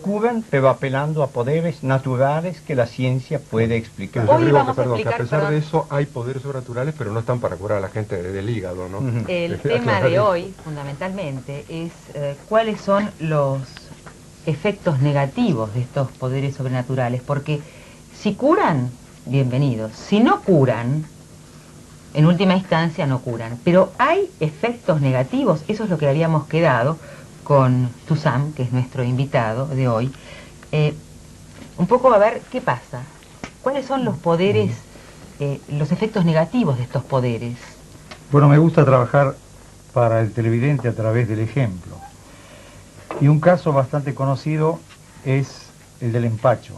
curan, pero apelando a poderes naturales que la ciencia puede explicar. Pero yo Hoy digo vamos a que explicar, a pesar perdón. de eso hay poderes sobrenaturales, pero no están para curar a la gente del hígado, ¿no? El Prefiero tema aclarar de eso. hoy, fundamentalmente, es cuáles son los efectos negativos de estos poderes sobrenaturales, porque si curan, bienvenidos. Si no curan, en última instancia no curan. Pero hay efectos negativos, eso es lo que habíamos quedado con Tusam, que es nuestro invitado de hoy. Un poco a ver qué pasa. ¿Cuáles son los poderes, los efectos negativos de estos poderes? Bueno, me gusta trabajar para el televidente a través del ejemplo. Y un caso bastante conocido es el del empacho.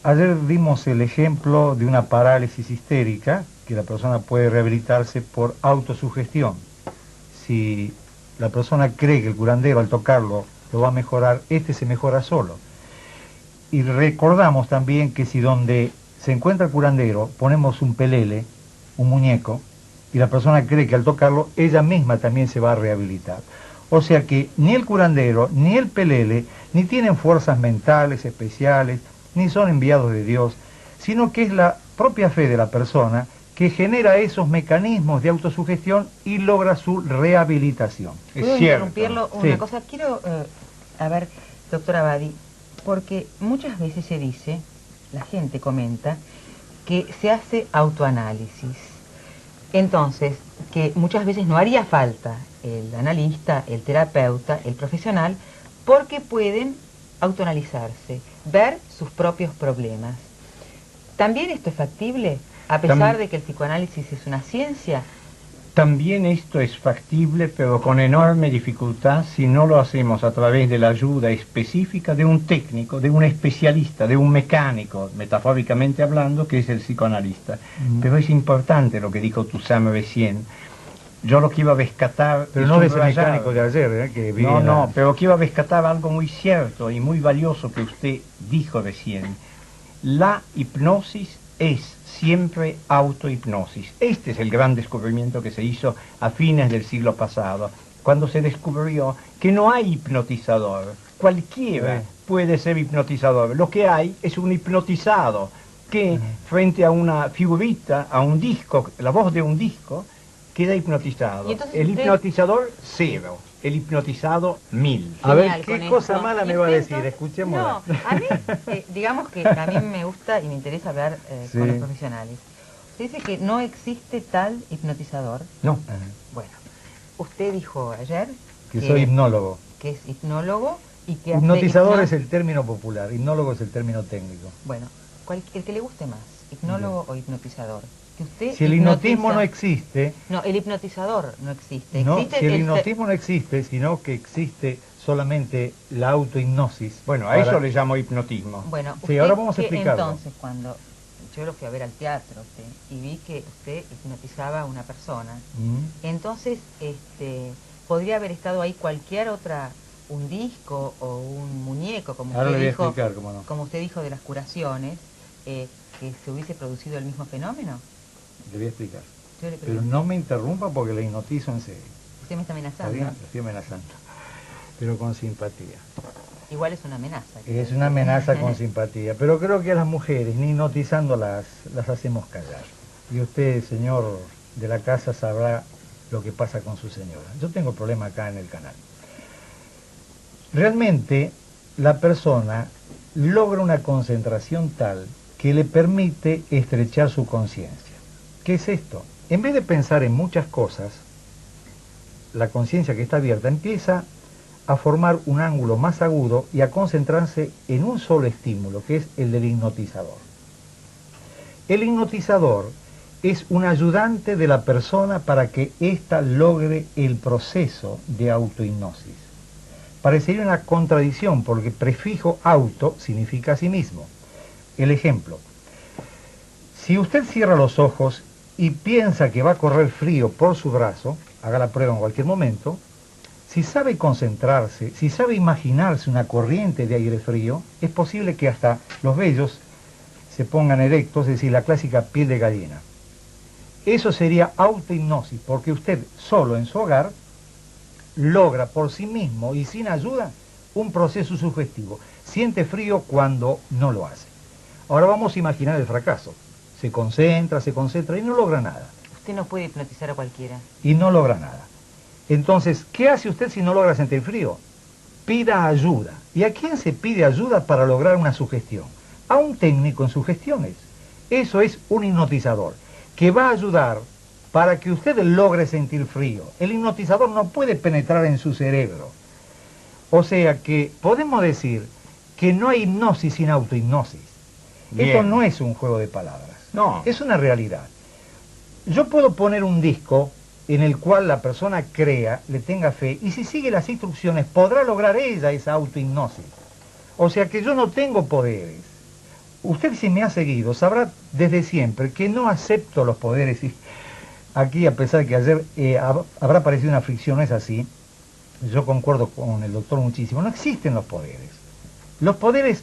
Ayer dimos el ejemplo de una parálisis histérica, que la persona puede rehabilitarse por autosugestión. Si la persona cree que el curandero al tocarlo lo va a mejorar, este se mejora solo. Y recordamos también que si donde se encuentra el curandero ponemos un pelele, un muñeco, y la persona cree que al tocarlo ella misma también se va a rehabilitar. O sea que ni el curandero ni el pelele ni tienen fuerzas mentales especiales, ni son enviados de Dios, sino que es la propia fe de la persona que genera esos mecanismos de autosugestión y logra su rehabilitación. ¿Puedo interrumpirlo una Sí. cosa? Quiero, a ver, doctora Abadi, porque muchas veces se dice, la gente comenta, que se hace autoanálisis. Entonces, que muchas veces no haría falta el analista, el terapeuta, el profesional, porque pueden autoanalizarse, ver sus propios problemas. ¿También esto es factible, a pesar de que el psicoanálisis es una ciencia? También esto es factible, pero con enorme dificultad si no lo hacemos a través de la ayuda específica de un técnico, de un especialista, de un mecánico, metafóricamente hablando, que es el psicoanalista. Pero es importante lo que dijo Tusam recién. Yo lo que iba a rescatar... Pero no de ese mecánico de ayer, que vi pero que iba a rescatar algo muy cierto y muy valioso que usted dijo recién. La hipnosis es siempre autohipnosis. Este es el gran descubrimiento que se hizo a fines del siglo pasado, cuando se descubrió que no hay hipnotizador. Cualquiera puede ser hipnotizador. Lo que hay es un hipnotizado que frente a una figurita, a un disco, la voz de un disco, queda hipnotizado. El hipnotizador, 0. El hipnotizado, 1000. A ver, Genial, ¿qué con cosa esto. mala me va a decir? Escuchémosla. No, a mí, digamos que a mí me gusta y me interesa hablar con los profesionales. Usted dice que no existe tal hipnotizador. No. Bueno, usted dijo ayer Que soy hipnólogo. que es hipnólogo y que Hipnotizador hace es el término popular, hipnólogo es el término técnico. Bueno, el que le guste más, hipnólogo o hipnotizador. Que usted Si el hipnotismo no existe... No, el hipnotizador no existe. No, Existe si el hipnotismo no existe, sino que existe solamente la autohipnosis. Bueno, a eso le llamo hipnotismo. Bueno, sí, ahora vamos a explicarlo. Entonces, cuando yo lo fui a ver al teatro y vi que usted hipnotizaba a una persona, entonces podría haber estado ahí cualquier otra, un disco o un muñeco, como ahora usted le voy dijo, a explicar, cómo no. como usted dijo de las curaciones, que se hubiese producido el mismo fenómeno. Le voy a explicar. Pero Pero no me interrumpa porque le hipnotizo en serio. usted me está amenazando. ¿Está bien? Lo estoy amenazando. Pero con simpatía. Igual es una amenaza. Es una amenaza con simpatía. Pero creo que a las mujeres, ni hipnotizándolas, las hacemos callar. Y usted, señor de la casa, sabrá lo que pasa con su señora. Yo tengo problema acá en el canal. Realmente, la persona logra una concentración tal que le permite estrechar su conciencia. ¿Qué es esto? En vez de pensar en muchas cosas, la conciencia que está abierta empieza a formar un ángulo más agudo y a concentrarse en un solo estímulo, que es el del hipnotizador. El hipnotizador es un ayudante de la persona para que ésta logre el proceso de autohipnosis. Parecería una contradicción porque el prefijo auto significa a sí mismo. El ejemplo: si usted cierra los ojos y piensa que va a correr frío por su brazo, haga la prueba en cualquier momento, si sabe concentrarse, si sabe imaginarse una corriente de aire frío, es posible que hasta los vellos se pongan erectos, es decir, la clásica piel de gallina. Eso sería autohipnosis, porque usted solo en su hogar logra por sí mismo y sin ayuda un proceso sugestivo. Siente frío cuando no lo hace. Ahora vamos a imaginar el fracaso. Se concentra y no logra nada. Usted no puede hipnotizar a cualquiera. Y no logra nada. Entonces, ¿qué hace usted si no logra sentir frío? Pida ayuda. ¿Y a quién se pide ayuda para lograr una sugestión? A un técnico en sugestiones. Eso es un hipnotizador, que va a ayudar para que usted logre sentir frío. El hipnotizador no puede penetrar en su cerebro. O sea que podemos decir que no hay hipnosis sin autohipnosis. Bien. Esto no es un juego de palabras. No. Es una realidad. Yo puedo poner un disco en el cual la persona crea, le tenga fe, y si sigue las instrucciones podrá lograr ella esa autohipnosis. O sea que yo no tengo poderes. Usted, si me ha seguido, sabrá desde siempre que no acepto los poderes. Y aquí, a pesar de que ayer habrá parecido una fricción, no es así. Yo concuerdo con el doctor muchísimo. No existen los poderes. Los poderes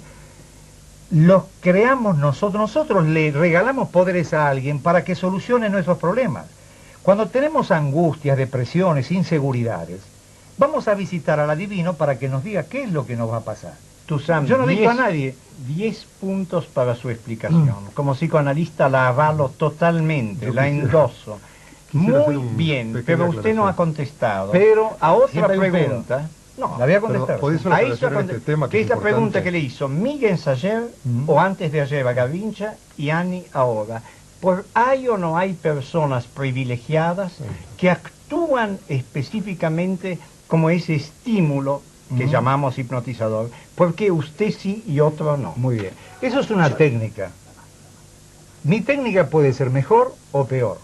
los creamos nosotros. Nosotros le regalamos poderes a alguien para que solucione nuestros problemas. Cuando tenemos angustias, depresiones, inseguridades, vamos a visitar al adivino para que nos diga qué es lo que nos va a pasar. Tuzán, Yo no dicto a nadie. 10 puntos para su explicación. Como psicoanalista la avalo totalmente, Yo la quisiera- endoso. quisiera hacer Muy un bien, pequeña pero usted no ha aclaración. contestado. Pero a otra siempre hay un pero. pregunta. No, La voy a contestar. Pero podés una a eso aclaración en este tema que que es la importante. pregunta que le hizo Miguel ayer o antes de ayer a Gavincha y Ani ahora. ¿Hay o no hay personas privilegiadas que actúan específicamente como ese estímulo que llamamos hipnotizador? ¿Por qué usted sí y otro no? Muy bien. Eso es una técnica. Mi técnica puede ser mejor o peor.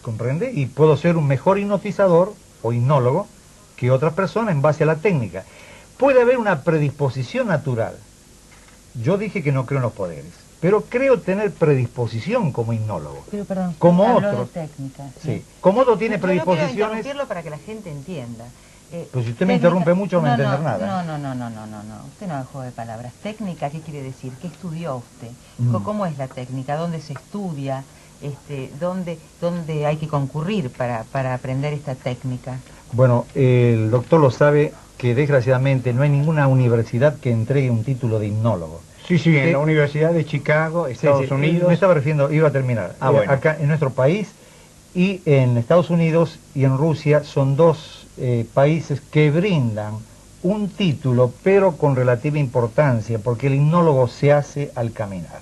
¿Comprende? Y puedo ser un mejor hipnotizador o hipnólogo que otra persona en base a la técnica. Puede haber una predisposición natural. Yo dije que no creo en los poderes, pero creo tener predisposición como hipnólogo. Pero perdón, Como habló otros. de técnica. Sí. Como otro tiene Yo no quiero predisposiciones. interrumpirlo para que la gente entienda. Pues si usted me interrumpe mucho, no voy a entender nada. No. Usted no haga juego de palabras. Técnica, ¿qué quiere decir? ¿Qué estudió usted? ¿Cómo es la técnica? ¿Dónde se estudia? ¿Dónde hay que concurrir para aprender esta técnica? Bueno, el doctor lo sabe que desgraciadamente no hay ninguna universidad que entregue un título de hipnólogo. Sí, Sí. en la Universidad de Chicago, Estados Unidos. Me estaba refiriendo, iba a terminar. Bueno. Acá en nuestro país y en Estados Unidos y en Rusia son dos países que brindan un título, pero con relativa importancia, porque el hipnólogo se hace al caminar.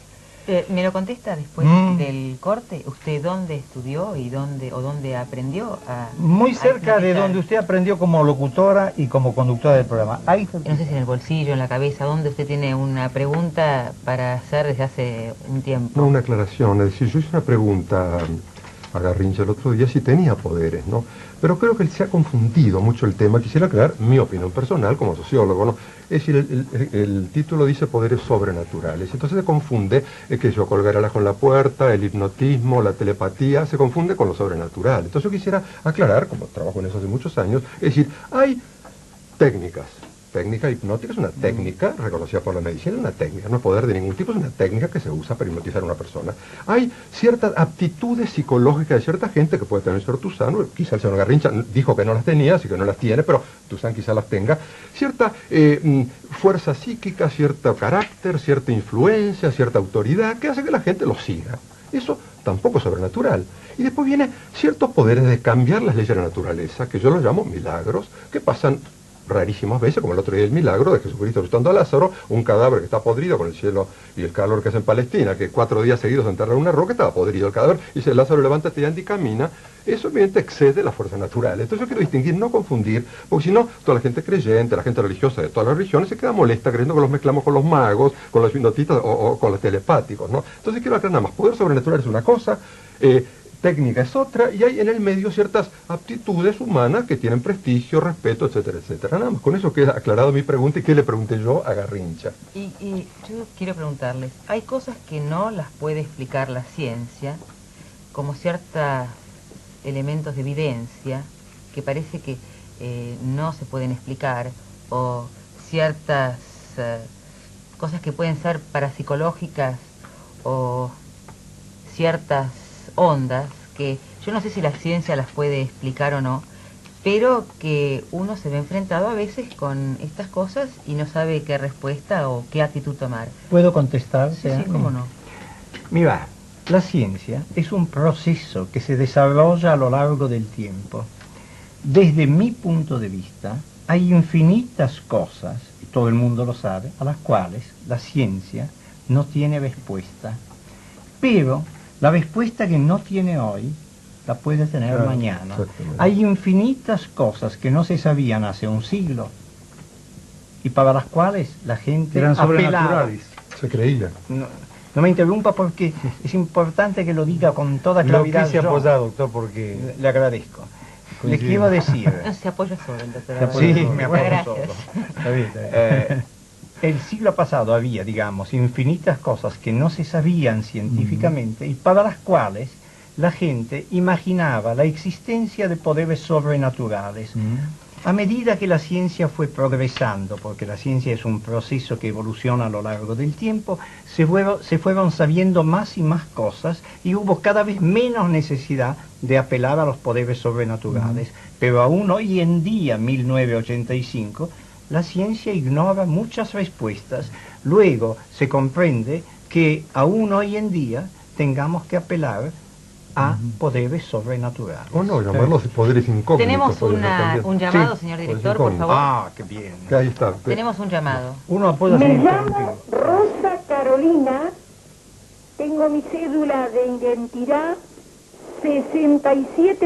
¿Me lo contesta después del corte? ¿Usted dónde estudió y dónde aprendió a Muy cerca de hipnotizar? donde usted aprendió como locutora y como conductora del programa. Ahí está el No sé si en el bolsillo, en la cabeza, ¿dónde usted tiene una pregunta para hacer desde hace un tiempo? No, una aclaración. Es decir, yo hice una pregunta a Garrincha el otro día si tenía poderes, ¿no? Pero creo que se ha confundido mucho el tema. Quisiera aclarar mi opinión personal como sociólogo, ¿no? Es decir, el título dice poderes sobrenaturales. Entonces se confunde que yo colgar alas con la puerta, el hipnotismo, la telepatía, se confunde con lo sobrenatural. Entonces yo quisiera aclarar, como trabajo en eso hace muchos años, es decir, hay técnicas. Técnica hipnótica es una técnica reconocida por la medicina, es una técnica, no es poder de ningún tipo, es una técnica que se usa para hipnotizar a una persona. Hay ciertas aptitudes psicológicas de cierta gente que puede tener el señor Tuzán, quizá el señor Garrincha dijo que no las tenía, así que no las tiene, pero Tuzán quizá las tenga, cierta fuerza psíquica, cierto carácter, cierta influencia, cierta autoridad, que hace que la gente lo siga. Eso tampoco es sobrenatural. Y después vienen ciertos poderes de cambiar las leyes de la naturaleza, que yo los llamo milagros, que pasan rarísimas veces, como el otro día el milagro de Jesucristo resucitando a Lázaro, un cadáver que está podrido con el cielo y el calor que hace en Palestina, que 4 días seguidos enterraron una roca, estaba podrido el cadáver, y dice Lázaro, levántate y anda y camina. Eso obviamente excede la fuerza natural. Entonces yo quiero distinguir, no confundir, porque si no, toda la gente creyente, la gente religiosa de todas las religiones se queda molesta creyendo que los mezclamos con los magos, con los hipnotistas o con los telepáticos, ¿no? Entonces quiero aclarar nada más, poder sobrenatural es una cosa, técnica es otra, y hay en el medio ciertas aptitudes humanas que tienen prestigio, respeto, etcétera, etcétera. Nada más, con eso queda aclarado mi pregunta y qué le pregunté yo a Garrincha. Y yo quiero preguntarles, hay cosas que no las puede explicar la ciencia, como ciertos elementos de evidencia que parece que no se pueden explicar, o ciertas cosas que pueden ser parapsicológicas, o ciertas ondas que yo no sé si la ciencia las puede explicar o no, pero que uno se ve enfrentado a veces con estas cosas y no sabe qué respuesta o qué actitud tomar. ¿Puedo contestar? Sí, sí, cómo no. Mira, la ciencia es un proceso que se desarrolla a lo largo del tiempo. Desde mi punto de vista, hay infinitas cosas, y todo el mundo lo sabe, a las cuales la ciencia no tiene respuesta. Pero la respuesta que no tiene hoy, la puede tener Claro, mañana. exactamente. Hay infinitas cosas que no se sabían hace un siglo, y para las cuales la gente Eran apelaba. sobrenaturales. Se creía. No me interrumpa porque es importante que lo diga con toda Lo claridad. quise yo. apoyar, doctor, porque... Le agradezco. Le Coincidimos. quiero decir, No, se apoya solo el doctor. Se apoya sí, solo. me apoyo Gracias. solo. Está bien, está bien. El siglo pasado había, digamos, infinitas cosas que no se sabían científicamente y para las cuales la gente imaginaba la existencia de poderes sobrenaturales. A medida que la ciencia fue progresando, porque la ciencia es un proceso que evoluciona a lo largo del tiempo, se fueron sabiendo más y más cosas y hubo cada vez menos necesidad de apelar a los poderes sobrenaturales. Pero aún hoy en día, 1985, la ciencia ignora muchas respuestas. Luego se comprende que aún hoy en día tengamos que apelar a poderes sobrenaturales. O no, llamarlos poderes incógnitos. Tenemos podría también. un llamado, Sí, señor pues director, por incógnito. favor. Ah, qué bien. Que ahí está. Tenemos un llamado. Uno apoya sin Me interrumpir. llamo Rosa Carolina, tengo mi cédula de identidad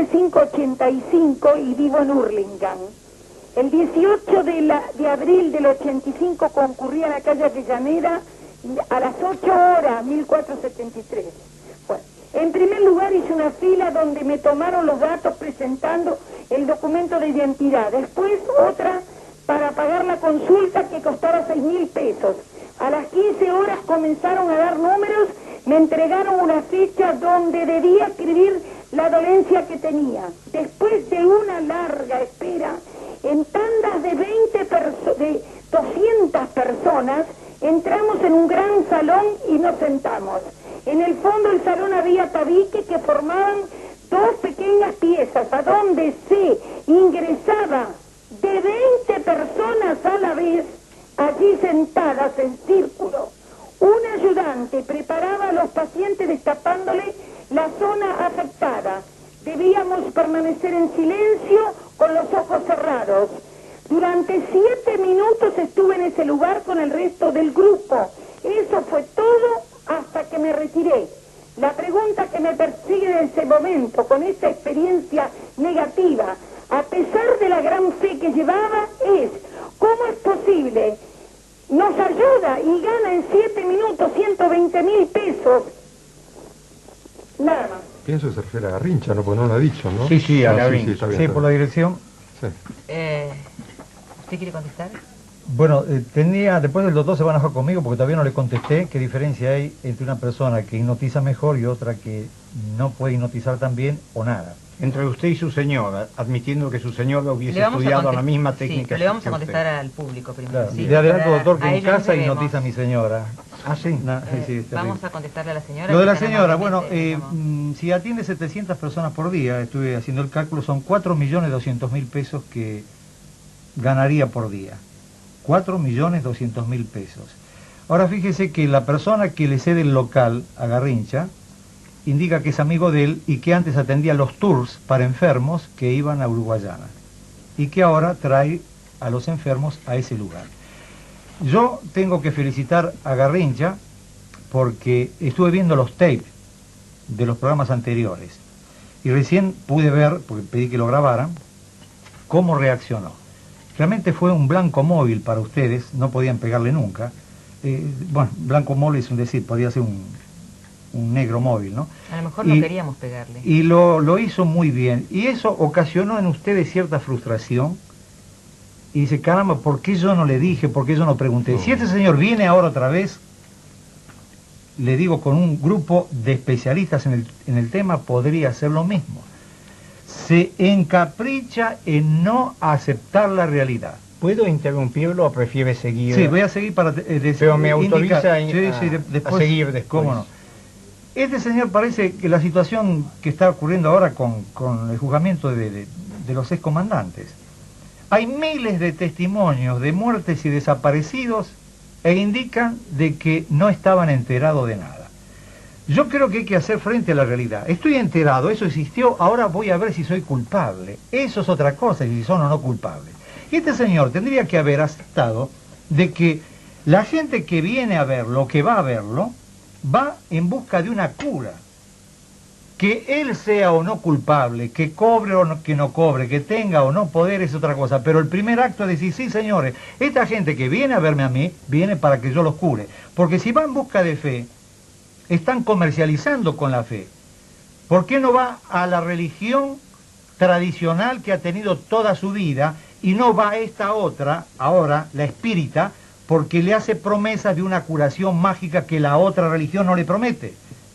67585 y vivo en Hurlingham. El 18 de abril del 85 concurrí a la calle Avellaneda a las 8 horas, 1473. Bueno, en primer lugar hice una fila donde me tomaron los datos presentando el documento de identidad. Después otra para pagar la consulta que costaba 6.000 pesos. A las 15 horas comenzaron a dar números, me entregaron una ficha donde debía escribir la dolencia que tenía. Después de una larga espera, en tandas de 200 personas, entramos en un gran salón y nos sentamos. En el fondo del salón había tabiques que formaban dos pequeñas piezas, a donde se ingresaba de 20 personas a la vez, allí sentadas en círculo. Un ayudante preparaba a los pacientes destapándole la zona afectada. Debíamos permanecer en silencio con los ojos cerrados. Durante 7 minutos estuve en ese lugar con el resto del grupo. Eso fue todo hasta que me retiré. La pregunta que me persigue en ese momento, con esta experiencia negativa, a pesar de la gran fe que llevaba, es: ¿cómo es posible? Nos ayuda y gana en 7 minutos 120.000 pesos. Nada más. Pienso que se refiere a Garrincha, ¿no? Porque no lo ha dicho, ¿no? Sí, sí, a Ah, Garrincha. está bien, Sí, está por la bien. dirección. Sí. ¿Usted quiere contestar? Bueno, después del doctor se van a enojar conmigo porque todavía no le contesté qué diferencia hay entre una persona que hipnotiza mejor y otra que no puede hipnotizar tan bien o nada. Entre usted y su señora, admitiendo que su señora hubiese Le vamos a estudiado la contest- misma sí, técnica pero le vamos que a contestar usted. al público primero. Claro. sí, Le adelanto, para- doctor, que a en ellos casa les debemos. hipnotiza a mi señora. Ah, sí. No, sí, es terrible. Vamos a contestarle a la señora. Lo de que la tan señora, bueno, amablemente llamó. si atiende 700 personas por día, estuve haciendo el cálculo, son 4.200.000 pesos que ganaría por día. 4.200.000 pesos. Ahora fíjese que la persona que le cede el local a Garrincha indica que es amigo de él y que antes atendía los tours para enfermos que iban a Uruguayana y que ahora trae a los enfermos a ese lugar. Yo tengo que felicitar a Garrincha porque estuve viendo los tapes de los programas anteriores y recién pude ver, porque pedí que lo grabaran, cómo reaccionó. Realmente fue un blanco móvil para ustedes, no podían pegarle nunca. Bueno, blanco móvil es un decir, podía ser un negro móvil, ¿no? A lo mejor no y- queríamos pegarle. Y lo hizo muy bien. Y eso ocasionó en ustedes cierta frustración. Y dice, caramba, ¿por qué yo no le dije? ¿Por qué yo no pregunté? Si este señor viene ahora otra vez, le digo, con un grupo de especialistas en el tema, podría hacer lo mismo. Se encapricha en no aceptar la realidad. ¿Puedo interrumpirlo o prefiere seguir? Sí, voy a seguir para... Pero me autoriza después, a seguir después. ¿Cómo no? Este señor parece que la situación que está ocurriendo ahora con el juzgamiento de de los excomandantes. Hay miles de testimonios de muertes y desaparecidos e indican de que no estaban enterados de nada. Yo creo que hay que hacer frente a la realidad. Estoy enterado, eso existió, ahora voy a ver si soy culpable. Eso es otra cosa, si son o no culpables. Y este señor tendría que haber aceptado de que la gente que viene a verlo, que va a verlo, va en busca de una cura. Que él sea o no culpable, que cobre o no, que no cobre, que tenga o no poder es otra cosa. Pero el primer acto es decir, sí señores, esta gente que viene a verme a mí, viene para que yo los cure. Porque si va en busca de fe, están comercializando con la fe. ¿Por qué no va a la religión tradicional que ha tenido toda su vida y no va a esta otra, ahora, la espírita, porque le hace promesas de una curación mágica que la otra religión no le promete?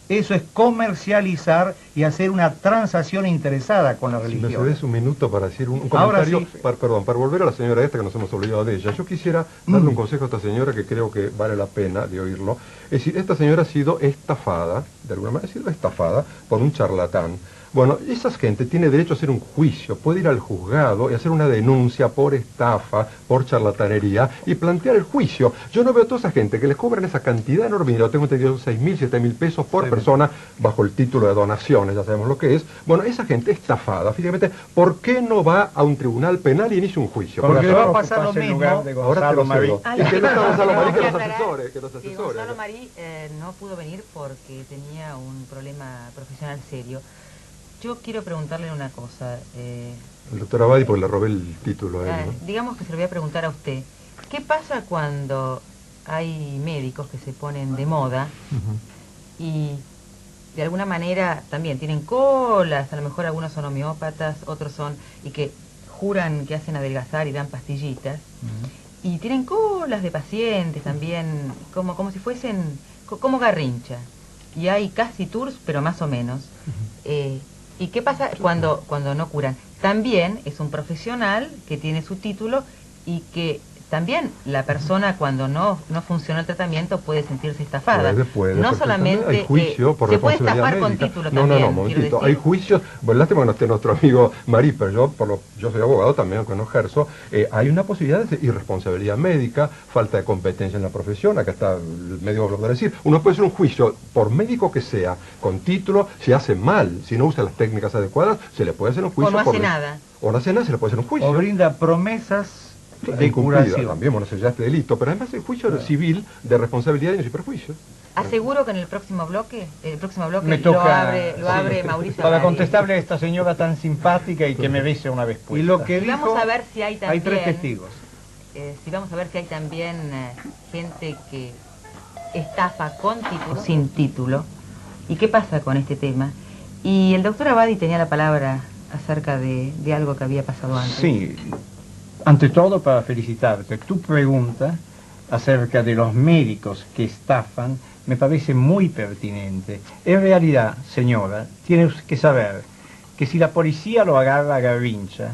Eso es comercializar y hacer una transacción interesada con la religión. Si me cedes un minuto para decir un comentario, sí. Perdón, para volver a la señora esta que nos hemos olvidado de ella, yo quisiera darle un consejo a esta señora que creo que vale la pena de oírlo. Es decir, esta señora ha sido estafada, de alguna manera ha sido estafada por un charlatán. Bueno, esa gente tiene derecho a hacer un juicio, puede ir al juzgado y hacer una denuncia por estafa, por charlatanería y plantear el juicio. Yo no veo a toda esa gente que les cobran esa cantidad enorme, lo tengo entendido, 6.000, 7.000 pesos por persona bajo el título de donaciones, ya sabemos lo que es. Bueno, esa gente estafada, fíjate, ¿por qué no va a un tribunal penal y inicia un juicio? Porque le va a pasar lo mismo. Ahora te lo cedo. Y que no está Gonzalo Marí, que los asesores. Que Gonzalo Marí no pudo venir porque tenía un problema profesional serio. Yo quiero preguntarle una cosa. El doctor Abadi, porque le robé el título a él, ¿no? Digamos que se lo voy a preguntar a usted. ¿Qué pasa cuando hay médicos que se ponen de moda y de alguna manera también tienen colas? A lo mejor algunos son homeópatas, otros son, y que juran que hacen adelgazar y dan pastillitas. Y tienen colas de pacientes también, como si fuesen, como Garrincha. Y hay casi tours, pero más o menos. ¿Y qué pasa cuando no curan? También es un profesional que tiene su título y que también la persona cuando no funciona el tratamiento puede sentirse estafada. Puede, no solamente hay juicio por se puede estafar médica. con título no, también. No, momentito. Hay juicios, bueno, lástima que no esté nuestro amigo Marí, pero yo soy abogado también, aunque no ejerzo. Hay una posibilidad de irresponsabilidad médica, falta de competencia en la profesión, acá está el médico que lo va a decir. Uno puede hacer un juicio, por médico que sea, con título, si hace mal, si no usa las técnicas adecuadas, se le puede hacer un juicio. O no hace nada. O no hace nada, se le puede hacer un juicio. O brinda promesas de curación. También, bueno, eso ya es delito, pero además el juicio civil de responsabilidad y superjuicios. Aseguro que en el próximo bloque Me toca, lo abre Mauricio. Para contestarle a esta señora tan simpática y que me bese una vez puesta. Y lo que Y vamos dijo, a ver si hay también, 3 testigos. vamos a ver si hay también gente que estafa con título, sin título. ¿Y qué pasa con este tema? Y el doctor Abadi tenía la palabra acerca de algo que había pasado antes. Sí, ante todo para felicitarte. Tu pregunta acerca de los médicos que estafan me parece muy pertinente. En realidad, señora, tienes que saber que si la policía lo agarra a Garrincha,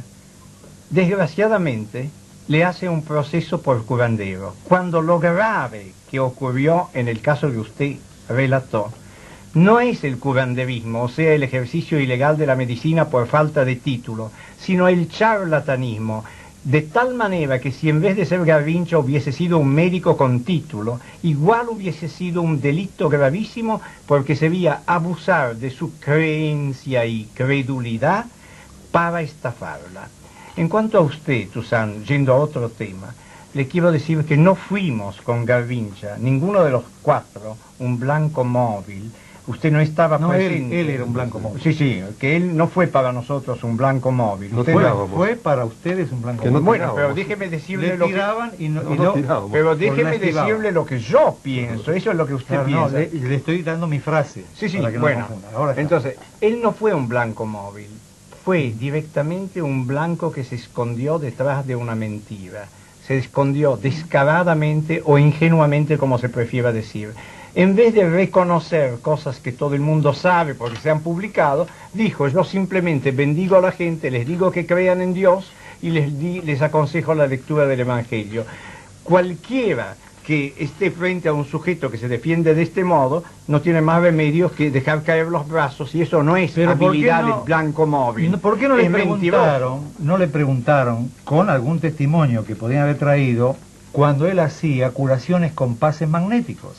desgraciadamente le hace un proceso por curandero. Cuando lo grave que ocurrió en el caso que usted relató no es el curanderismo, o sea, el ejercicio ilegal de la medicina por falta de título, sino el charlatanismo, de tal manera que si en vez de ser Garrincha hubiese sido un médico con título, igual hubiese sido un delito gravísimo porque sería abusar de su creencia y credulidad para estafarla. En cuanto a usted, Toussaint, yendo a otro tema, le quiero decir que no fuimos con Garrincha, ninguno de los 4, un blanco móvil. Usted no estaba presente. Él era un blanco móvil. Sí, que él no fue para nosotros un blanco móvil. No Usted Fue para ustedes un blanco Que móvil. no bueno, pero tirábamos. déjeme decirle Le lo que... tiraban y no tirábamos. Pero Por déjeme no estimaban. decirle lo que yo pienso, eso es lo que usted Claro, no, piensa. le estoy dando mi frase. Sí, para que no bueno, confunda. Ahora está. entonces, él no fue un blanco móvil, fue directamente un blanco que se escondió detrás de una mentira, se escondió descaradamente o ingenuamente, como se prefiera decir. En vez de reconocer cosas que todo el mundo sabe porque se han publicado, dijo, yo simplemente bendigo a la gente, les digo que crean en Dios y les aconsejo la lectura del Evangelio. Cualquiera que esté frente a un sujeto que se defiende de este modo, no tiene más remedio que dejar caer los brazos, y eso no es Pero ¿por qué habilidad no? de blanco móvil. ¿Por qué no Es le mentiroso. preguntaron con algún testimonio que podían haber traído cuando él hacía curaciones con pases magnéticos,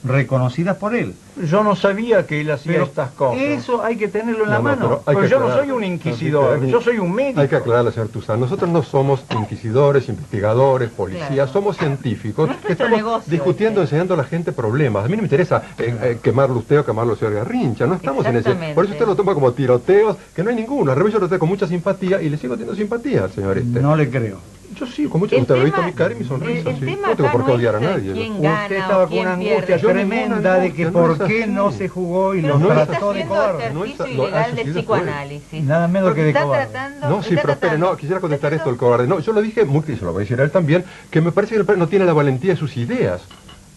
reconocidas por él? Yo no sabía que él hacía Pero estas cosas. eso hay que tenerlo en la mano. hay Pero que yo no aclarar. soy un inquisidor, yo soy un médico. Hay que aclararle, señor Tuzán. Nosotros no somos inquisidores, investigadores, policías, Claro. somos científicos No es que nuestro estamos negocio discutiendo, ese. enseñando a la gente problemas. A mí no me interesa quemarlo usted o quemarlo el señor Garrincha, no estamos en ese. Exactamente. Por eso usted lo toma como tiroteos, que no hay ninguno. Al revés, yo lo tengo con mucha simpatía y le sigo teniendo simpatía al señor este. No le creo. Yo sí, con mucha El usted ha visto tema- mi cara y mi sonrisa. el Sí. tema No tengo acá por qué no odiar a es, nadie. quién ¿no? gana Usted o estaba con quién una angustia pierde. Yo tremenda ninguna de que angustia, no por es qué así. no se jugó y Pero los no usted es está trató de haciendo cobarde. No es- ejercicio no, ilegal eso de sí se psicoanálisis. Nada menos Porque que de está cobarde. tratando... No, sí, está pero espere, tratando- no, quisiera contestar está esto, el cobarde. No, yo lo dije, muy se lo voy a decir a él también, que me parece que no tiene la valentía de sus ideas.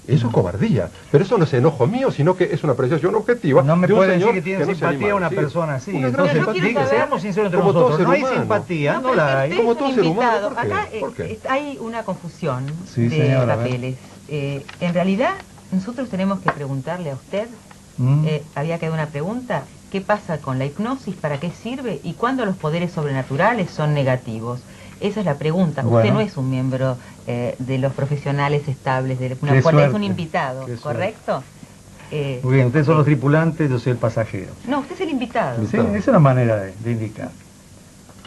Eso es cobardía. Pero eso no es enojo mío, sino que es una apreciación objetiva. No me de un puede decir señor que tiene no se simpatía a anima una decir. persona así. Una gran Entonces, Pero yo quiero diga, saber- seamos sinceros entre como todo nosotros. ser No hay humano. simpatía, No, no pero la es que hay. usted Como es todo un ser humano, invitado. ¿por qué? Acá ¿Por qué? hay una confusión Sí, de señora, a ver. papeles. En realidad, nosotros tenemos que preguntarle a usted, Mm. había quedado una pregunta, ¿qué pasa con la hipnosis? ¿Para qué sirve? ¿Y cuándo los poderes sobrenaturales son negativos? Esa es la pregunta. Usted Bueno. no es un miembro de los profesionales estables de una Qué escuela, es suerte, un invitado, qué suerte. ¿correcto? Muy bien, ustedes son los tripulantes, yo soy el pasajero. No, usted es el invitado. Sí, esa es una manera de indicar.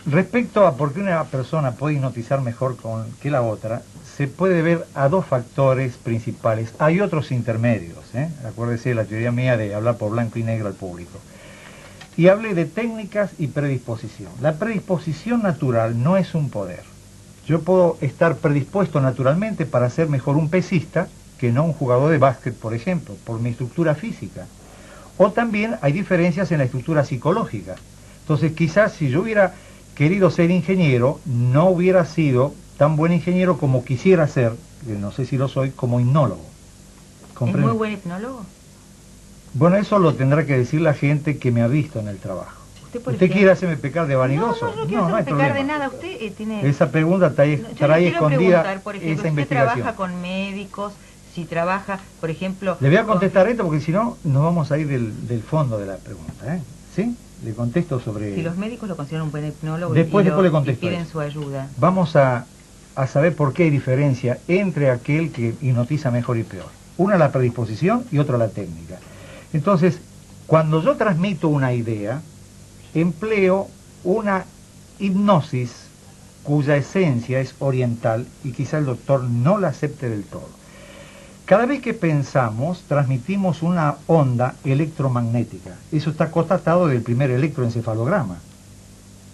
Respecto a por qué una persona puede hipnotizar mejor que la otra, se puede ver a dos factores principales. Hay otros intermedios, ¿eh? Acuérdese de la teoría mía de hablar por blanco y negro al público. Y hablé de técnicas y predisposición. La predisposición natural no es un poder. Yo puedo estar predispuesto naturalmente para ser mejor un pesista que no un jugador de básquet, por ejemplo, por mi estructura física. O también hay diferencias en la estructura psicológica. Entonces quizás si yo hubiera querido ser ingeniero, no hubiera sido tan buen ingeniero como quisiera ser, que no sé si lo soy, como hipnólogo. ¿Es ¿Comprende? muy buen hipnólogo? Bueno, eso lo tendrá que decir la gente que me ha visto en el trabajo. Usted, por ¿Usted ejemplo- quiere hacerme pecar de vanidoso? No, no quiero hay hacerme pecar de problema. nada. Usted tiene... Esa pregunta trae, No, yo le trae quiero escondida preguntar, por ejemplo, esa si usted investigación. trabaja con médicos, si trabaja, por ejemplo... Le voy a con- contestar esto porque si no nos vamos a ir del fondo de la pregunta, ¿eh? ¿Sí? Le contesto sobre... Si los médicos lo consideran un buen hipnólogo Después le y contesto piden eso. su ayuda. Vamos a saber por qué hay diferencia entre aquel que hipnotiza mejor y peor. Una la predisposición y otra la técnica. Entonces, cuando yo transmito una idea, empleo una hipnosis cuya esencia es oriental y quizá el doctor no la acepte del todo. Cada vez que pensamos, transmitimos una onda electromagnética. Eso está constatado del primer electroencefalograma.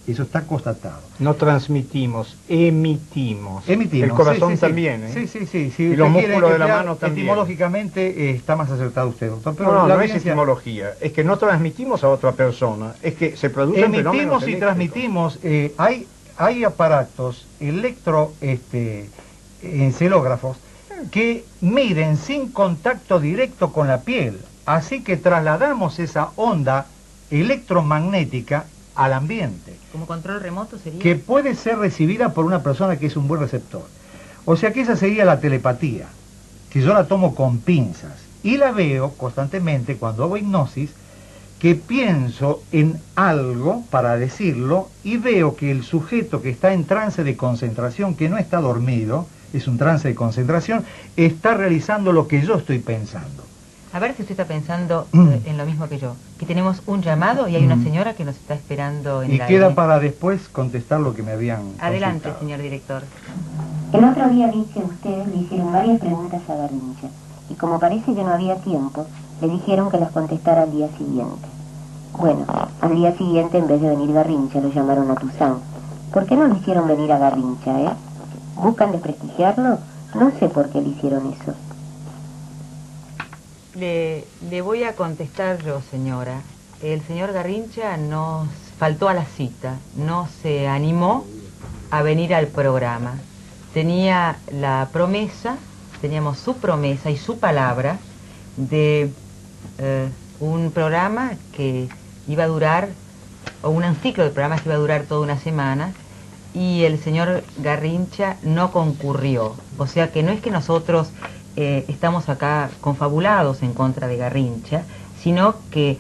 Eso está constatado. No transmitimos, emitimos. Emitimos. El corazón sí, sí, también, ¿eh? Sí, sí, sí. Si Y usted los quiere músculos de la emplear mano también. Etimológicamente está más acertado usted, doctor. Pero No, la no es evidencia- etimología, es que no transmitimos a otra persona, es que se producen fenómenos Emitimos y eléctricos. transmitimos. Hay aparatos electroencefalógrafos que miden sin contacto directo con la piel. Así que trasladamos esa onda electromagnética al ambiente, Como control remoto sería... que puede ser recibida por una persona que es un buen receptor. O sea que esa sería la telepatía, que yo la tomo con pinzas y la veo constantemente cuando hago hipnosis, que pienso en algo para decirlo y veo que el sujeto que está en trance de concentración, que no está dormido, es un trance de concentración, está realizando lo que yo estoy pensando. A ver si usted está pensando en lo mismo que yo. Que tenemos un llamado y hay una señora que nos está esperando en Y el queda aire. para después contestar lo que me habían Adelante, consultado. señor director. El otro día vi que ustedes le hicieron varias preguntas a Garrincha y como parece que no había tiempo, le dijeron que las contestara al día siguiente. Bueno, al día siguiente en vez de venir Garrincha lo llamaron a Tuzán. ¿Por qué no le hicieron venir a Garrincha, ¿Buscan desprestigiarlo? No sé por qué le hicieron eso. Le voy a contestar yo, señora. El señor Garrincha nos faltó a la cita, no se animó a venir al programa. Tenía la promesa, teníamos su promesa y su palabra de un programa que iba a durar, o un ciclo de programas que iba a durar toda una semana, y el señor Garrincha no concurrió. O sea que no es que nosotros estamos acá confabulados en contra de Garrincha, sino que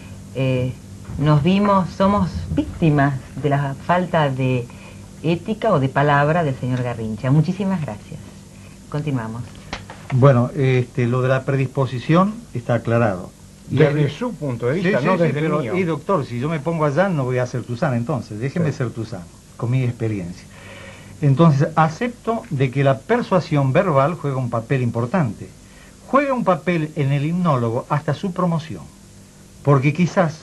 somos víctimas de la falta de ética o de palabra del señor Garrincha. Muchísimas gracias. Continuamos. Bueno, lo de la predisposición está aclarado. Desde su punto de vista, Sí, no sí, desde el pero, mío. y doctor, si yo me pongo allá no voy a ser Tuzán entonces, déjeme ser Tuzán, con mi experiencia. Entonces, acepto de que la persuasión verbal juega un papel importante. Juega un papel en el hipnólogo hasta su promoción. Porque quizás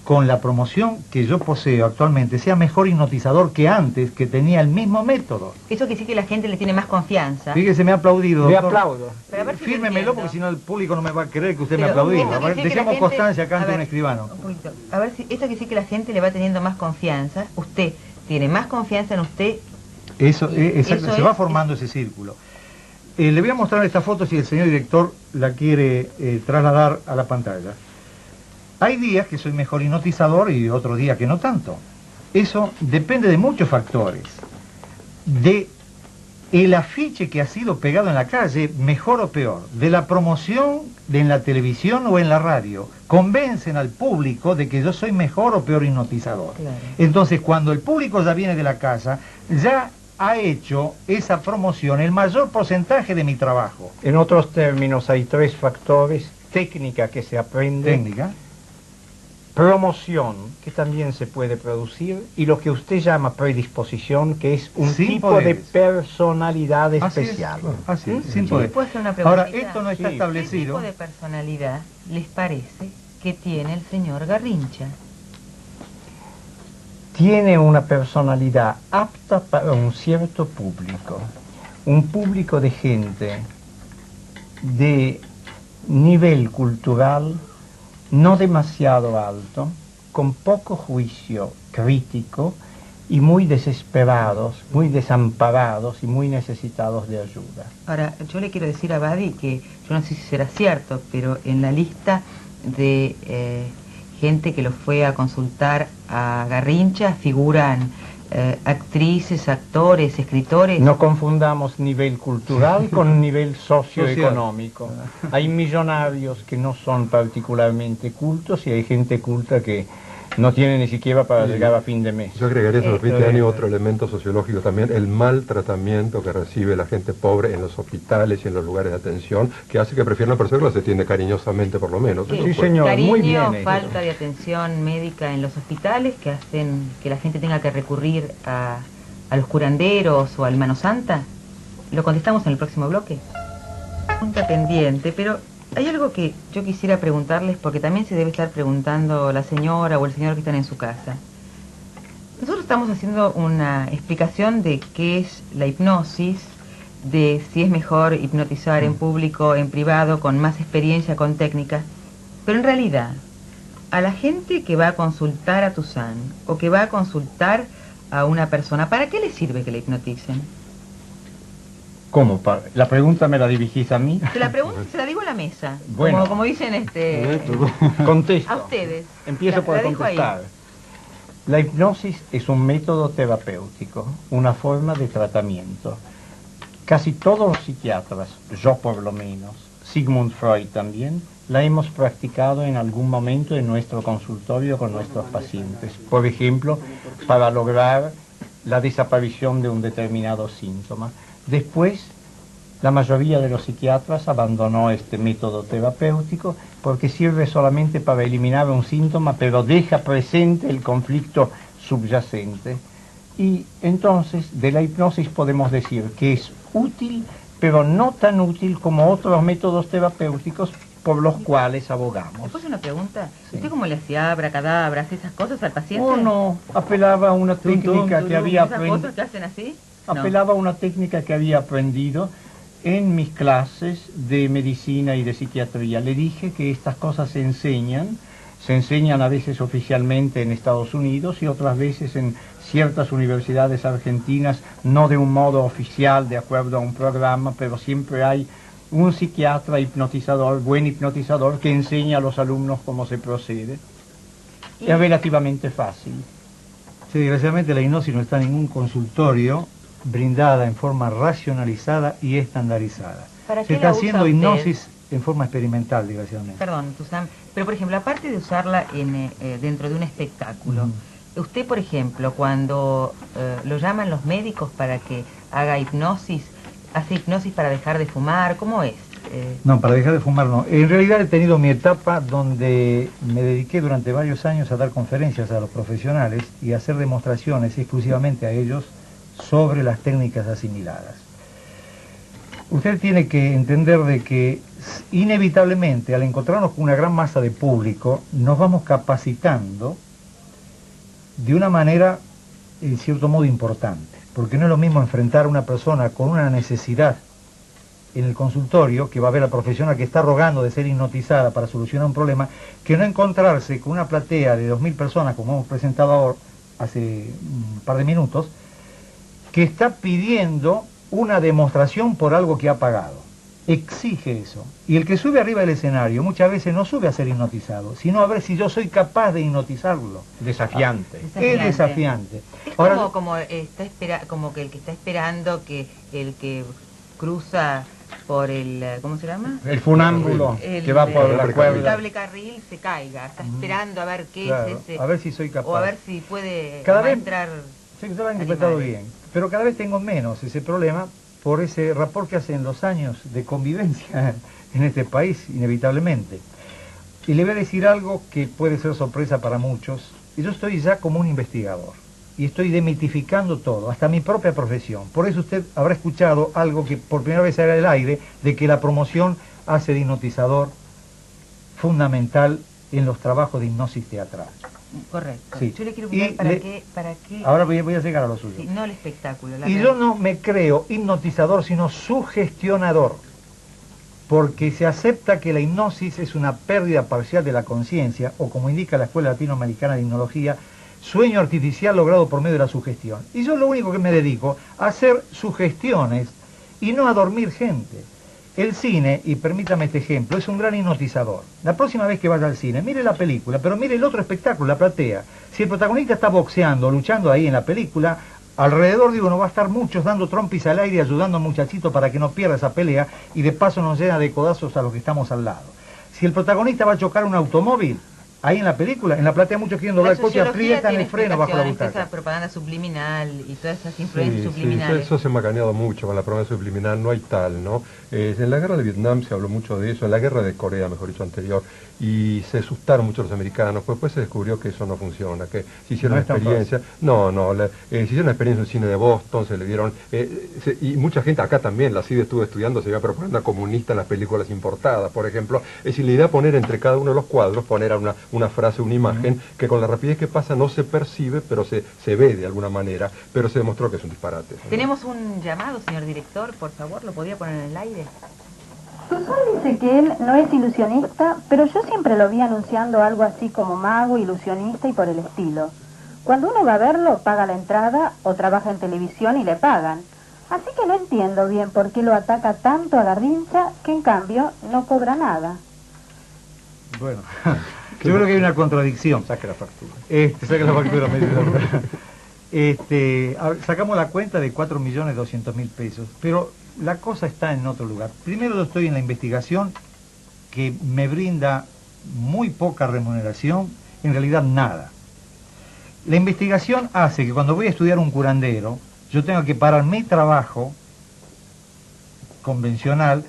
con la promoción que yo poseo actualmente sea mejor hipnotizador que antes, que tenía el mismo método. Eso quiere decir que la gente le tiene más confianza. Fíjese, me ha aplaudido, Le doctor. aplaudo. Pero a ver si lo Fírmemelo entiendo. porque si no el público no me va a creer que usted me Pero ha aplaudido. esto quiere decir que la Dejemos gente- constancia acá a ante ver, un escribano. un poquito. A ver si esto quiere decir que la gente le va teniendo más confianza. Usted tiene más confianza en usted. Eso, Y exacto, eso se va es- formando ese círculo. Le voy a mostrar esta foto si el señor director la quiere trasladar a la pantalla. Hay días que soy mejor hipnotizador y otros días que no tanto. Eso depende de muchos factores. De el afiche que ha sido pegado en la calle, mejor o peor. De la promoción en la televisión o en la radio. Convencen al público de que yo soy mejor o peor hipnotizador. Claro. Entonces, cuando el público ya viene de la casa, ya ha hecho esa promoción el mayor porcentaje de mi trabajo. En otros términos, hay tres factores: técnica que se aprende, Técnica. promoción, que también se puede producir, y lo que usted llama predisposición, que es un Sin tipo poderes. de personalidad Así es, especial. así es, ¿Mm? sin Yo poder. le puedo hacer una preguntita. Ahora, esto no está Sí. establecido. ¿Qué tipo de personalidad les parece que tiene el señor Garrincha? Tiene una personalidad apta para un cierto público, un público de gente de nivel cultural no demasiado alto, con poco juicio crítico y muy desesperados, muy desamparados y muy necesitados de ayuda. Ahora, yo le quiero decir a Badi que, yo no sé si será cierto, pero en la lista de gente que lo fue a consultar a Garrincha figuran actrices, actores, escritores. No confundamos nivel cultural con nivel socioeconómico. Hay millonarios que no son particularmente cultos y hay gente culta que no tiene ni siquiera para llegar a fin de mes. Yo agregaría, si me permite, bien. Dani, otro elemento sociológico también, el mal tratamiento que recibe la gente pobre en los hospitales y en los lugares de atención, que hace que prefieran a personas que se atiende cariñosamente, por lo menos. Sí, Eso Sí, fue. señor, Cariño, muy bien hecho. falta de atención médica en los hospitales que hacen que la gente tenga que recurrir a los curanderos o al Mano Santa. Lo contestamos en el próximo bloque. Pregunta pendiente, pero hay algo que yo quisiera preguntarles porque también se debe estar preguntando la señora o el señor que están en su casa. Nosotros estamos haciendo una explicación de qué es la hipnosis, de si es mejor hipnotizar en público, en privado, con más experiencia, con técnica. Pero en realidad, a la gente que va a consultar a Tuzán o que va a consultar a una persona, ¿para qué le sirve que le hipnoticen? ¿Cómo? La pregunta me la dirigís a mí. Se la pregunto, se la digo a la mesa. Bueno. Como dicen Contesto. a ustedes. Empiezo por La dejo ahí. contestar. La hipnosis es un método terapéutico, una forma de tratamiento. Casi todos los psiquiatras, yo por lo menos, Sigmund Freud también, la hemos practicado en algún momento en nuestro consultorio con nuestros pacientes. Por ejemplo, para lograr la desaparición de un determinado síntoma. Después, la mayoría de los psiquiatras abandonó este método terapéutico porque sirve solamente para eliminar un síntoma, pero deja presente el conflicto subyacente. Y entonces, de la hipnosis podemos decir que es útil, pero no tan útil como otros métodos terapéuticos por los cuales abogamos. ¿Me puedo hacer una pregunta? Sí. ¿Usted cómo le hacía abracadabras, esas cosas al paciente? O no, apelaba a una técnica que había ¿Esas aprendido. cosas que hacen así? No. Apelaba a una técnica que había aprendido en mis clases de medicina y de psiquiatría. Le dije que estas cosas se enseñan a veces oficialmente en Estados Unidos y otras veces en ciertas universidades argentinas, no de un modo oficial, de acuerdo a un programa, pero siempre hay un psiquiatra hipnotizador, buen hipnotizador, que enseña a los alumnos cómo se procede. Y- Es relativamente fácil. Sí, desgraciadamente la hipnosis no está en ningún consultorio brindada en forma racionalizada y estandarizada. ¿Para Se qué está la usa haciendo usted? hipnosis en forma experimental, desgraciadamente. Perdón, Tuzán, pero por ejemplo, aparte de usarla dentro de un espectáculo, usted, por ejemplo, cuando lo llaman los médicos para que haga hipnosis, ¿hace hipnosis para dejar de fumar? ¿Cómo es? No, para dejar de fumar no. En realidad he tenido mi etapa donde me dediqué durante varios años a dar conferencias a los profesionales y a hacer demostraciones exclusivamente a ellos sobre las técnicas asimiladas. Usted tiene que entender de que inevitablemente al encontrarnos con una gran masa de público nos vamos capacitando de una manera en cierto modo importante, porque no es lo mismo enfrentar a una persona con una necesidad en el consultorio, que va a ver a la profesional que está rogando de ser hipnotizada para solucionar un problema, que no encontrarse con una platea de 2000 personas, como hemos presentado ahora hace un par de minutos, que está pidiendo una demostración por algo que ha pagado. Exige eso. Y el que sube arriba del escenario muchas veces no sube a ser hipnotizado, sino a ver si yo soy capaz de hipnotizarlo. Desafiante. Es desafiante. Es Ahora, como que el que está esperando que el que cruza por el, ¿cómo se llama? El funámbulo que va por la El cuerda. cable carril se caiga, está esperando a ver qué claro, es ese, a ver si soy capaz. o a ver si puede Cada vez- entrar. Sí, usted lo ha interpretado animales. bien, pero cada vez tengo menos ese problema por ese rapport que hacen los años de convivencia en este país, inevitablemente. Y le voy a decir algo que puede ser sorpresa para muchos. Yo estoy ya como un investigador y estoy demitificando todo, hasta mi propia profesión. Por eso usted habrá escuchado algo que por primera vez era el aire, de que la promoción hace de hipnotizador fundamental en los trabajos de hipnosis teatral. Correcto. Sí. Yo le quiero Y preguntar para qué, Ahora voy a llegar a lo suyo. sí, no el espectáculo. La Y yo no me creo hipnotizador, sino sugestionador, porque se acepta que la hipnosis es una pérdida parcial de la conciencia, o como indica la Escuela Latinoamericana de Hipnología, sueño artificial logrado por medio de la sugestión. Y yo lo único que me dedico a hacer sugestiones y no a dormir gente. El cine, y permítame este ejemplo, es un gran hipnotizador. La próxima vez que vaya al cine, mire la película, pero mire el otro espectáculo, la platea. Si el protagonista está boxeando, luchando ahí en la película, alrededor, digo, no va a estar muchos dando trompis al aire y ayudando al muchachito para que no pierda esa pelea y de paso nos llena de codazos a los que estamos al lado. Si el protagonista va a chocar un automóvil, ahí en la película, en la platea muchos quieren doblar el coche y aprietan el freno bajo la butaca. Esa propaganda subliminal y todas esas Sí, influencias sí, subliminales. eso se ha macaneado mucho con la propaganda subliminal, no hay tal, ¿no? En la guerra de Vietnam se habló mucho de eso, en la guerra de Corea, mejor dicho, anterior, y se asustaron mucho los americanos, pues después se descubrió que eso no funciona, que se hicieron No es tan experiencias, se hicieron una experiencia en el cine de Boston, se le dieron, y mucha gente acá también, la CIDE estuvo estudiando, se veía propaganda comunista en las películas importadas, por ejemplo, es decir, la idea de poner entre cada uno de los cuadros, poner una frase, una imagen, que con la rapidez que pasa no se percibe, pero se ve de alguna manera, pero se demostró que es un disparate. ¿No? Tenemos un llamado, señor director, por favor, ¿lo podría poner en el aire? Tuzán dice que él no es ilusionista, pero yo siempre lo vi anunciando algo así como mago, ilusionista y por el estilo. Cuando uno va a verlo, paga la entrada o trabaja en televisión y le pagan. Así que no entiendo bien por qué lo ataca tanto a Garrincha, que en cambio no cobra nada. Bueno, yo creo que hay una contradicción. Saque la factura. Saque la factura, me dice. Sacamos la cuenta de 4.200.000 pesos, pero la cosa está en otro lugar. Primero yo estoy en la investigación, que me brinda muy poca remuneración, en realidad nada. La investigación hace que cuando voy a estudiar un curandero, yo tengo que parar mi trabajo convencional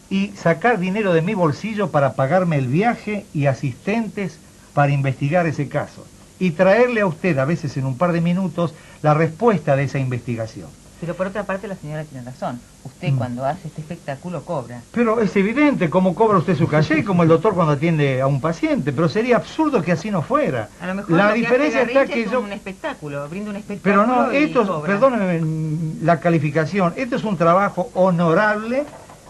y sacar dinero de mi bolsillo para pagarme el viaje y asistentes para investigar ese caso. Y traerle a usted, a veces en un par de minutos, la respuesta de esa investigación. Pero por otra parte la señora tiene razón. Usted cuando hace este espectáculo cobra. Pero es evidente cómo cobra usted su caché, como el doctor cuando atiende a un paciente, pero sería absurdo que así no fuera. A lo mejor La lo que diferencia hace está Garrincha que es yo... un espectáculo, brinda un espectáculo. Pero no, y esto, cobra. perdónenme la calificación, esto es un trabajo honorable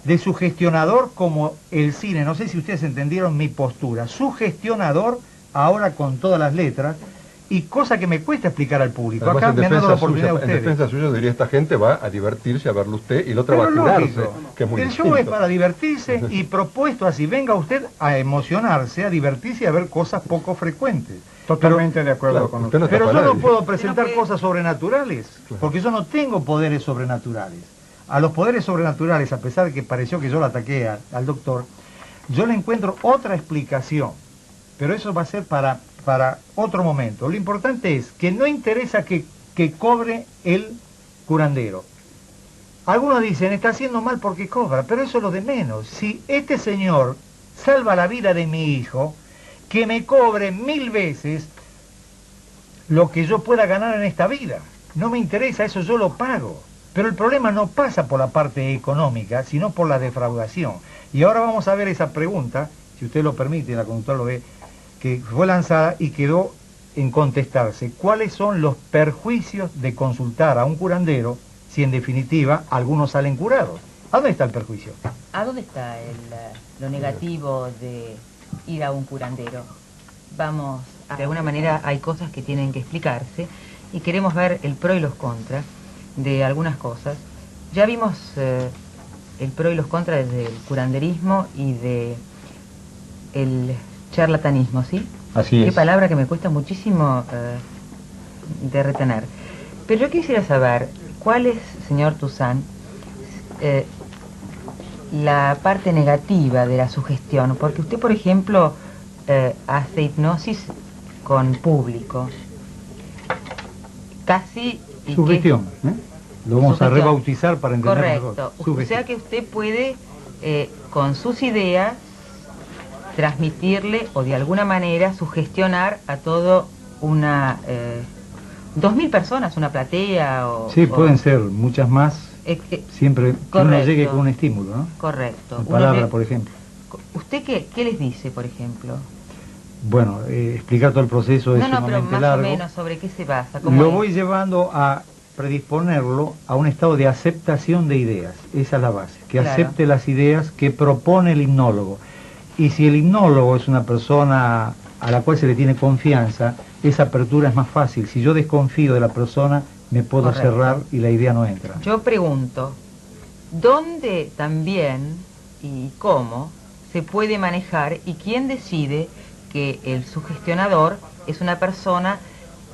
de sugestionador como el cine. No sé si ustedes entendieron mi postura. Sugestionador, ahora con todas las letras, y cosa que me cuesta explicar al público. Además, Acá me han dado la oportunidad a en ustedes. defensa suya diría esta gente va a divertirse, a verlo usted, y la otra Pero va a curarse, lógico, que es muy el show distinto. es para divertirse y propuesto así. Venga usted a emocionarse, a divertirse y a ver cosas poco frecuentes. Totalmente de acuerdo Claro, con usted no usted. está Pero para yo no nadie. puedo presentar puede- cosas sobrenaturales, porque yo no tengo poderes sobrenaturales. a los poderes sobrenaturales, a pesar de que pareció que yo lo ataqué al doctor, yo le encuentro otra explicación, pero eso va a ser para otro momento. Lo importante es que no interesa que cobre el curandero. Algunos dicen, está haciendo mal porque cobra, pero eso es lo de menos. Si este señor salva la vida de mi hijo, que me cobre 1000 veces lo que yo pueda ganar en esta vida. No me interesa, eso yo lo pago. Pero el problema no pasa por la parte económica, sino por la defraudación. Y ahora vamos a ver esa pregunta, si usted lo permite, la conductora lo ve, que fue lanzada y quedó en contestarse. ¿Cuáles son los perjuicios de consultar a un curandero si en definitiva algunos salen curados? ¿A dónde está el perjuicio? ¿A dónde está lo negativo de ir a un curandero? Vamos, de alguna manera hay cosas que tienen que explicarse y queremos ver el pro y los contras de algunas cosas. Ya vimos el pro y los contras desde el curanderismo y de el charlatanismo, ¿sí? Así es. Qué palabra que me cuesta muchísimo de retener. Pero yo quisiera saber, ¿cuál es, señor Toussaint, la parte negativa de la sugestión? Porque usted, por ejemplo, hace hipnosis con público. Casi... Sugestión, ¿eh? Lo vamos Sugestión. a rebautizar para entender Correcto. mejor. O sea que usted puede, con sus ideas, transmitirle o de alguna manera sugestionar a todo una 2000 personas, una platea o... Sí, pueden ser muchas más, siempre que uno llegue con un estímulo, ¿no? Correcto. En palabra, por ejemplo. ¿Usted qué les dice, por ejemplo? Bueno, explicar todo el proceso es sumamente pero más largo. o menos sobre qué se basa. Lo voy llevando a predisponerlo a un estado de aceptación de ideas. Esa es la base. Que Claro. acepte las ideas que propone el hipnólogo. Y si el hipnólogo es una persona a la cual se le tiene confianza, esa apertura es más fácil. Si yo desconfío de la persona, me puedo Correcto. cerrar y la idea no entra. Yo pregunto, ¿dónde también y cómo se puede manejar y quién decide que el sugestionador es una persona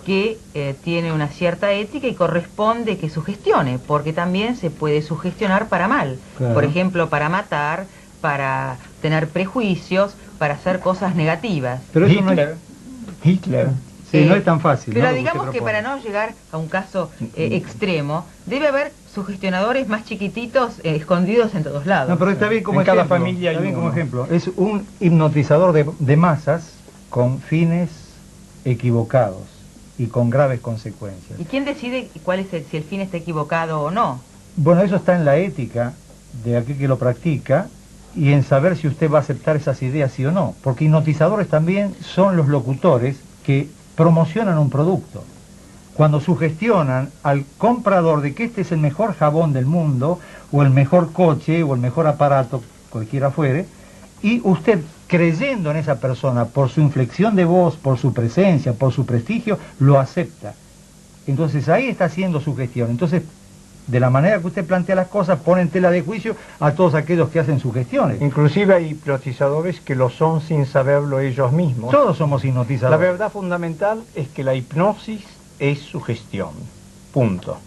que tiene una cierta ética y corresponde que sugestione? Porque también se puede sugestionar para mal. Claro. Por ejemplo, para matar, para tener prejuicios, para hacer cosas negativas. Pero eso no es... Hitler. Sí, no es tan fácil. Pero ¿no? Lo que digamos usted que propone. para no llegar a un caso extremo, debe haber sugestionadores más chiquititos escondidos en todos lados. No, pero está bien como En cada ejemplo. familia hay Está bien como uno. ejemplo. Es un hipnotizador de masas con fines equivocados y con graves consecuencias. ¿Y quién decide cuál es si el fin está equivocado o no? Bueno, eso está en la ética de aquel que lo practica y en saber si usted va a aceptar esas ideas sí o no. Porque hipnotizadores también son los locutores que promocionan un producto. Cuando sugestionan al comprador de que este es el mejor jabón del mundo, o el mejor coche, o el mejor aparato, cualquiera fuere, y usted, creyendo en esa persona, por su inflexión de voz, por su presencia, por su prestigio, lo acepta. Entonces ahí está haciendo sugestión. Entonces, de la manera que usted plantea las cosas, pone en tela de juicio a todos aquellos que hacen sugestiones. Inclusive hay hipnotizadores que lo son sin saberlo ellos mismos. Todos somos La hipnotizadores. verdad fundamental es que la hipnosis es sugestión. Punto.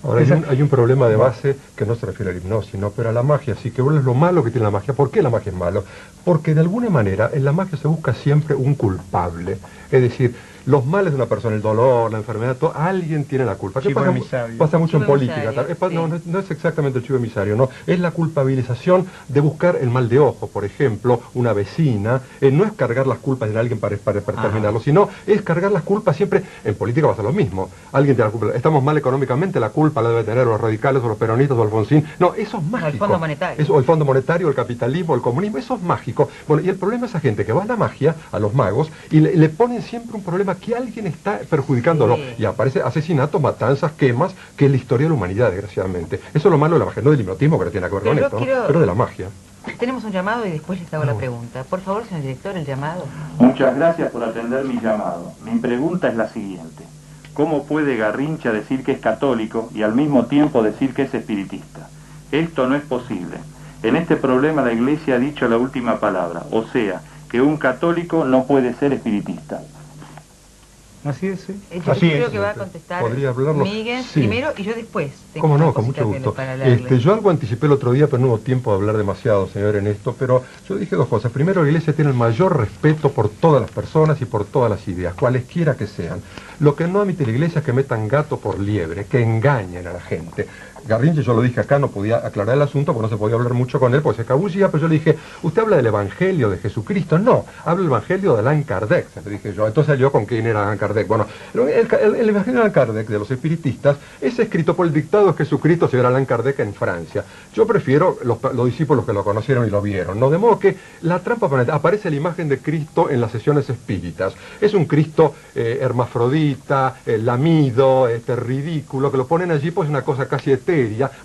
Ahora, hay un problema de base que no se refiere a la hipnosis, ¿no? Pero a la magia, sí, que es lo malo que tiene la magia. ¿Por qué la magia es malo? Porque de alguna manera en la magia se busca siempre un culpable. Es decir, los males de una persona, el dolor, la enfermedad, alguien tiene la culpa. ¿Qué Chivo pasa, emisario. pasa mucho en Chivo política? emisario, No, no es exactamente el chivo emisario, no. Es la culpabilización de buscar el mal de ojo. Por ejemplo, una vecina, no es cargar las culpas en alguien para terminarlo, sino es cargar las culpas siempre. En política pasa lo mismo. Alguien tiene la culpa. Estamos mal económicamente, la culpa la debe tener los radicales o los peronistas o Alfonsín. No, eso es mágico. el Fondo Monetario. O el Fondo Monetario, el capitalismo, el comunismo, eso es mágico. Bueno, y el problema es esa gente que va a la magia, a los magos, y le ponen siempre un problema que alguien está perjudicándolo. Sí. Y aparece asesinatos, matanzas, quemas, que es la historia de la humanidad, desgraciadamente. Eso es lo malo de la magia, no del hipnotismo, que no tiene nada que ver Pero con yo esto, quiero- pero de la magia. Tenemos un llamado y después les hago la pregunta. Por favor, señor director, el llamado. Muchas gracias por atender mi llamado. Mi pregunta es la siguiente. ¿Cómo puede Garrincha decir que es católico y al mismo tiempo decir que es espiritista? Esto no es posible. En este problema la Iglesia ha dicho la última palabra, o sea, que un católico no puede ser espiritista. Así es, sí. Yo Así creo es. que va a contestar ¿Podría hablarlo? Miguel Sí. primero y yo después. Tengo Cómo una no, con cosita mucho que gusto. para leerle. Yo algo anticipé el otro día, pero no hubo tiempo de hablar demasiado, señor, en esto, pero yo dije dos cosas. Primero, la Iglesia tiene el mayor respeto por todas las personas y por todas las ideas, cualesquiera que sean. Lo que no admite la Iglesia es que metan gato por liebre, que engañen a la gente. Garrincha, yo lo dije acá, no podía aclarar el asunto porque no se podía hablar mucho con él, porque se cabullía, pero yo le dije, ¿usted habla del Evangelio de Jesucristo? No, habla del Evangelio de Allan Kardec, le dije yo. Entonces yo, ¿con quién era Allan Kardec? Bueno, el Evangelio de Allan Kardec, de los espiritistas, es escrito por el dictado de Jesucristo, señor Allan Kardec, en Francia. Yo prefiero los discípulos que lo conocieron y lo vieron, ¿no? De modo que la trampa planetaria, aparece la imagen de Cristo en las sesiones espíritas. Es un Cristo hermafrodita, lamido, ridículo, que lo ponen allí, pues es una cosa casi etérea.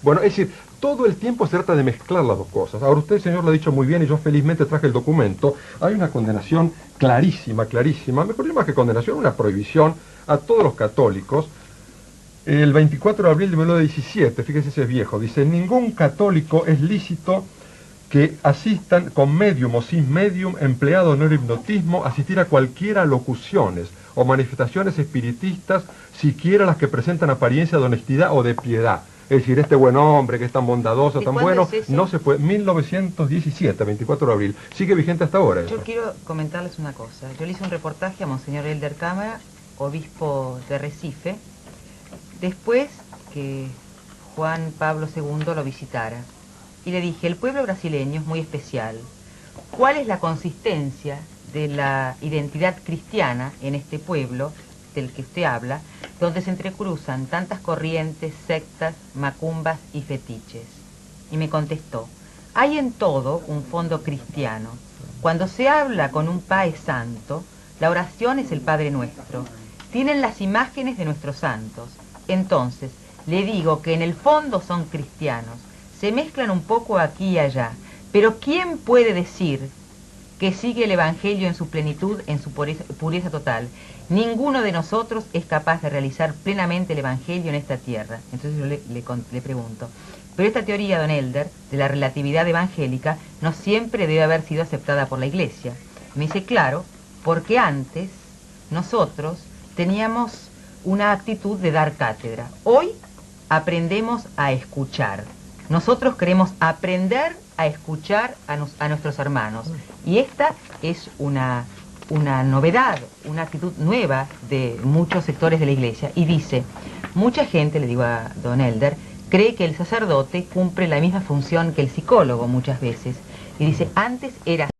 Bueno, es decir, todo el tiempo se trata de mezclar las dos cosas. Ahora usted, señor, lo ha dicho muy bien y yo felizmente traje el documento. Hay una condenación clarísima, mejor más que condenación, una prohibición a todos los católicos. El 24 de abril de 1917, fíjese, ese es viejo, dice, ningún católico es lícito que asistan con medium o sin medium, empleado en el hipnotismo, asistir a cualquiera locuciones o manifestaciones espiritistas, siquiera las que presentan apariencia de honestidad o de piedad. Es decir, este buen hombre que es tan bondadoso, tan bueno, no se puede. 1917, 24 de abril. Sigue vigente hasta ahora eso. Yo quiero comentarles una cosa. Yo le hice un reportaje a Monseñor Elder Cámara, obispo de Recife, después que Juan Pablo II lo visitara. Y le dije, el pueblo brasileño es muy especial. ¿Cuál es la consistencia de la identidad cristiana en este pueblo del que usted habla, donde se entrecruzan tantas corrientes, sectas, macumbas y fetiches? Y me contestó, hay en todo un fondo cristiano. Cuando se habla con un Padre Santo, la oración es el Padre Nuestro. Tienen las imágenes de nuestros santos. Entonces, le digo que en el fondo son cristianos. Se mezclan un poco aquí y allá. Pero ¿quién puede decir que sigue el Evangelio en su plenitud, en su pureza total? Ninguno de nosotros es capaz de realizar plenamente el Evangelio en esta tierra. Entonces yo le pregunto, pero esta teoría, don Elder, de la relatividad evangélica, no siempre debe haber sido aceptada por la Iglesia. Me dice, claro, porque antes nosotros teníamos una actitud de dar cátedra. Hoy aprendemos a escuchar. Nosotros queremos aprender a escuchar a nuestros hermanos. Y esta es una novedad, una actitud nueva de muchos sectores de la Iglesia. Y dice, mucha gente, le digo a don Elder, cree que el sacerdote cumple la misma función que el psicólogo muchas veces. Y dice, antes era